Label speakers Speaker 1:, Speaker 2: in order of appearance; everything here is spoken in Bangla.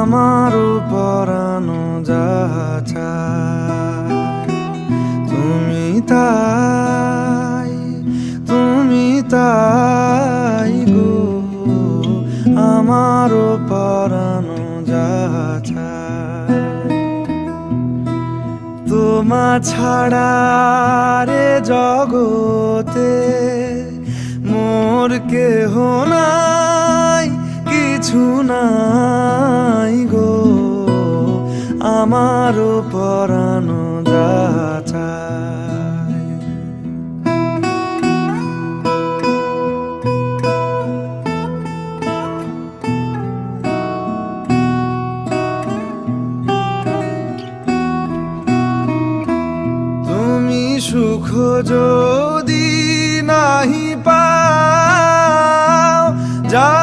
Speaker 1: আমারও পরানো যাহা চায় তুমি তাই গো, আমারও পরানো যাহা চায়। তোমা ছাড়া রে জগতে মোর কেহ নাই, কিছু নাই গো, আমারও পরানো যাহা চায়। তুমি সুখ